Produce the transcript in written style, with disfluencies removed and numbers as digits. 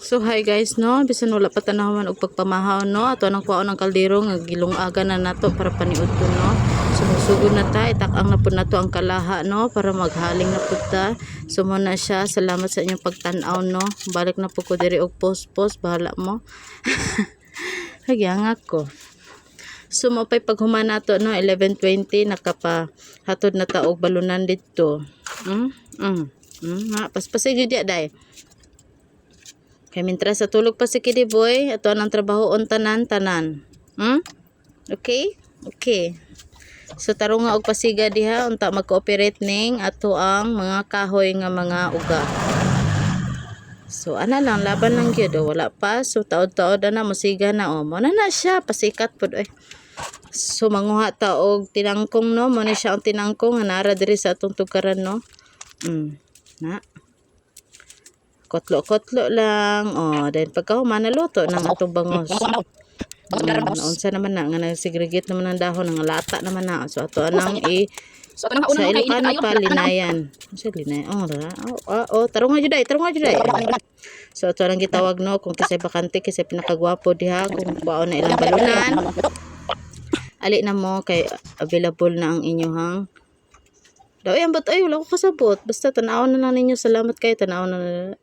So hi guys no, bisan wala pa tanawan og pagpamahaw no, ato nang kuhaon ng kaldero nga gilungaga na nato para paniud to no. Sumusugod na ta, itak-ang na pud nato ang kalaha no para maghaling na pud ta. So mo na siya, salamat sa inyong pagtan-aw no. Balik na pud ko diri og post bahala mo. Hagyang ako. So mapay paghuman nato no 11:20 nakapa hatod na ta og balunan didto. Paspasig di day. Kay mintras sa tulog pa si Kidi Boy, ato ang trabaho on tanan. Okay? Okay. So tarong nga og pasiga diha unta mag-cooperate ning ato ang mga kahoy nga mga uga. So ana lang laban lang gyud wala pa so taod-taod na musiga na mo na siya pasikat pud oy. So manguha ta og tinangkong no, mo ni siya ang tinangkong nga nara diri sa atong tugaran no. Na kotlo lang. Then pagkahuman naluto ng atong bangos. Unsa naman na nga nag-segregate naman ang dahon ng lata naman na. So ato anang sa Ilocano pa linayan. Sa linayan. Tarong nga juday. So ato nang gitawag no kung kisay bakante kisay pinakagwapo diha kung baon na ilang balunan. Ali na mo kay available na ang inyong daw yan ba't ay wala ko kasabot basta tanaw na lang ninyo salamat kayo tanaw na